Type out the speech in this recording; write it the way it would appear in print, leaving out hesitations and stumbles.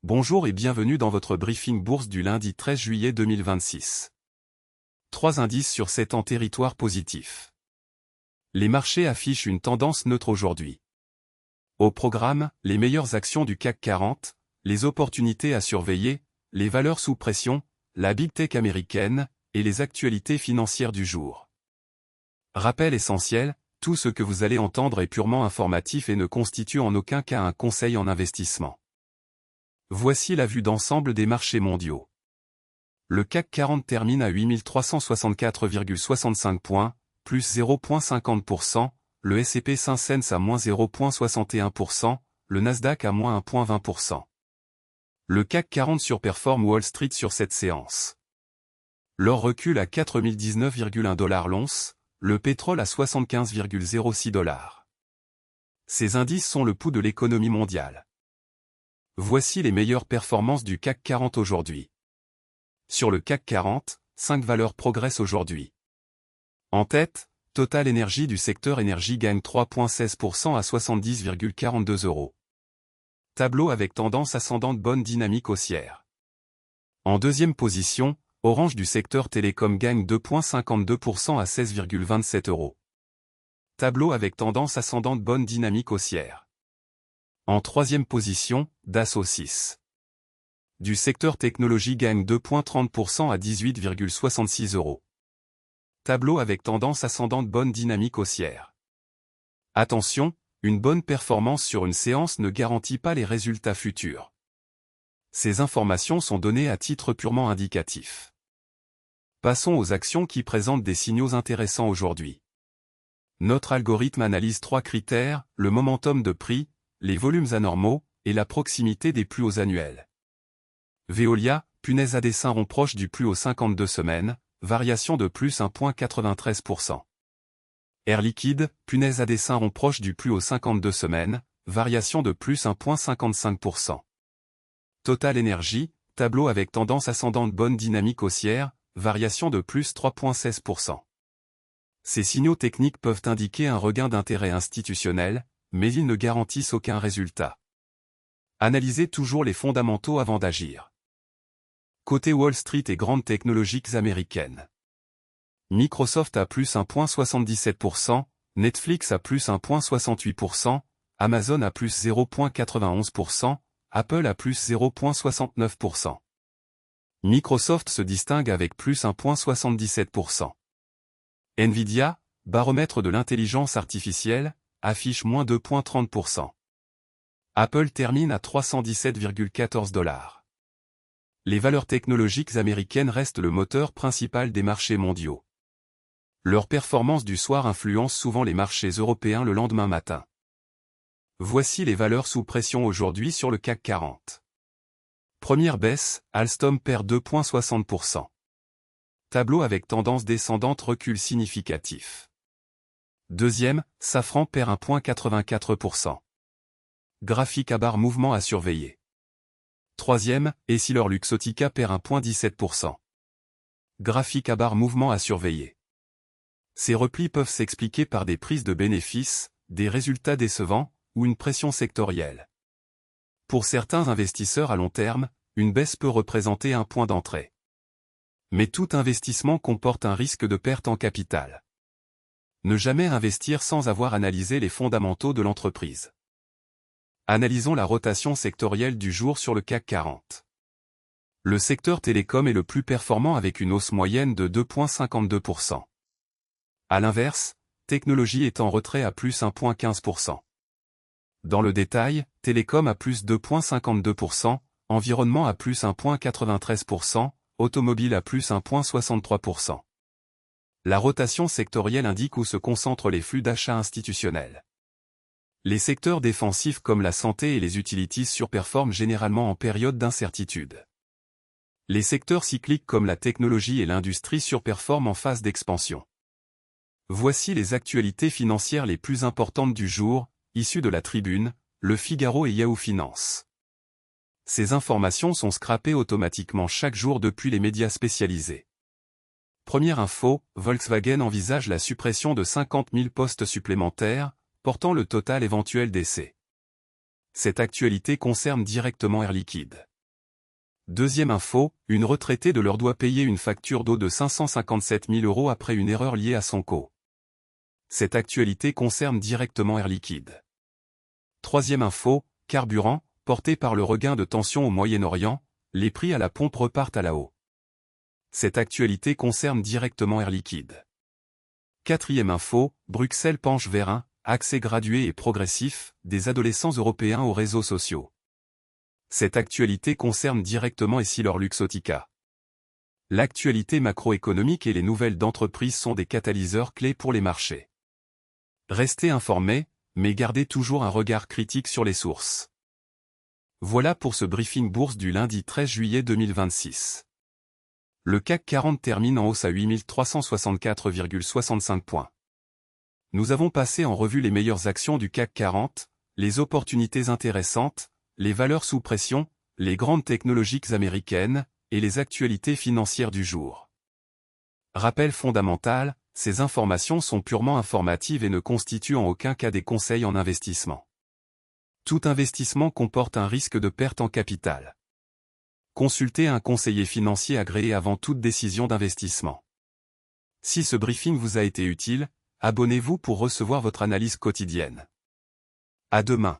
Bonjour et bienvenue dans votre briefing bourse du lundi 13 juillet 2026. 3 indices sur 7 en territoire positif. Les marchés affichent une tendance neutre aujourd'hui. Au programme, les meilleures actions du CAC 40, les opportunités à surveiller, les valeurs sous pression, la Big Tech américaine, et les actualités financières du jour. Rappel essentiel, tout ce que vous allez entendre est purement informatif et ne constitue en aucun cas un conseil en investissement. Voici la vue d'ensemble des marchés mondiaux. Le CAC 40 termine à 8364,65 points, plus 0,50%, le S&P 500 à moins 0,61%, le Nasdaq à moins 1,20%. Le CAC 40 surperforme Wall Street sur cette séance. L'or recule à 4019,1 $ l'once, le pétrole à 75,06 $. Ces indices sont le pouls de l'économie mondiale. Voici les meilleures performances du CAC 40 aujourd'hui. Sur le CAC 40, 5 valeurs progressent aujourd'hui. En tête, Total Energy du secteur énergie gagne 3,16% à 70,42 €. Tableau avec tendance ascendante, bonne dynamique haussière. En deuxième position, Orange du secteur télécom gagne 2,52% à 16,27 €. Tableau avec tendance ascendante, bonne dynamique haussière. En troisième position, Dassault 6. Du secteur technologie gagne 2,30% à 18,66 €. Tableau avec tendance ascendante, bonne dynamique haussière. Attention, une bonne performance sur une séance ne garantit pas les résultats futurs. Ces informations sont données à titre purement indicatif. Passons aux actions qui présentent des signaux intéressants aujourd'hui. Notre algorithme analyse 3 critères, le momentum de prix, les volumes anormaux, et la proximité des plus hauts annuels. Veolia, punaise à dessin rond proche du plus haut 52 semaines, variation de plus 1,93%. Air Liquide, punaise à dessin rond proche du plus haut 52 semaines, variation de plus 1,55%. Total Energy, tableau avec tendance ascendante, bonne dynamique haussière, variation de plus 3,16%. Ces signaux techniques peuvent indiquer un regain d'intérêt institutionnel, mais ils ne garantissent aucun résultat. Analysez toujours les fondamentaux avant d'agir. Côté Wall Street et grandes technologiques américaines. Microsoft à plus 1,77%, Netflix à plus 1,68%, Amazon à plus 0,91%, Apple à plus 0,69%. Microsoft se distingue avec plus 1,77%. Nvidia, baromètre de l'intelligence artificielle, affiche moins 2,30%. Apple termine à 317,14 $. Les valeurs technologiques américaines restent le moteur principal des marchés mondiaux. Leur performance du soir influence souvent les marchés européens le lendemain matin. Voici les valeurs sous pression aujourd'hui sur le CAC 40. Première baisse, Alstom perd 2,60%. Tableau avec tendance descendante, recul significatif. Deuxième, Safran perd 1,84%. Graphique à barre, mouvement à surveiller. Troisième, EssilorLuxottica perd 1,17%. Graphique à barre, mouvement à surveiller. Ces replis peuvent s'expliquer par des prises de bénéfices, des résultats décevants, ou une pression sectorielle. Pour certains investisseurs à long terme, une baisse peut représenter un point d'entrée. Mais tout investissement comporte un risque de perte en capital. Ne jamais investir sans avoir analysé les fondamentaux de l'entreprise. Analysons la rotation sectorielle du jour sur le CAC 40. Le secteur télécom est le plus performant avec une hausse moyenne de 2,52%. À l'inverse, technologie est en retrait à plus 1,15%. Dans le détail, télécom à plus 2,52%, environnement à plus 1,93%, automobile à plus 1,63%. La rotation sectorielle indique où se concentrent les flux d'achat institutionnels. Les secteurs défensifs comme la santé et les utilities surperforment généralement en période d'incertitude. Les secteurs cycliques comme la technologie et l'industrie surperforment en phase d'expansion. Voici les actualités financières les plus importantes du jour, issues de la Tribune, Le Figaro et Yahoo Finance. Ces informations sont scrapées automatiquement chaque jour depuis les médias spécialisés. Première info, Volkswagen envisage la suppression de 50 000 postes supplémentaires, portant le total éventuel d'essais. Cette actualité concerne directement Air Liquide. Deuxième info, une retraitée de l'heure doit payer une facture d'eau de 557 000 € après une erreur liée à son co. Cette actualité concerne directement Air Liquide. Troisième info, carburant, porté par le regain de tension au Moyen-Orient, les prix à la pompe repartent à la hausse. Cette actualité concerne directement Air Liquide. Quatrième info, Bruxelles penche vers un accès gradué et progressif des adolescents européens aux réseaux sociaux. Cette actualité concerne directement EssilorLuxottica. L'actualité macroéconomique et les nouvelles d'entreprise sont des catalyseurs clés pour les marchés. Restez informés, mais gardez toujours un regard critique sur les sources. Voilà pour ce briefing bourse du lundi 13 juillet 2026. Le CAC 40 termine en hausse à 8364,65 points. Nous avons passé en revue les meilleures actions du CAC 40, les opportunités intéressantes, les valeurs sous pression, les grandes technologies américaines, et les actualités financières du jour. Rappel fondamental, ces informations sont purement informatives et ne constituent en aucun cas des conseils en investissement. Tout investissement comporte un risque de perte en capital. Consultez un conseiller financier agréé avant toute décision d'investissement. Si ce briefing vous a été utile, abonnez-vous pour recevoir votre analyse quotidienne. À demain.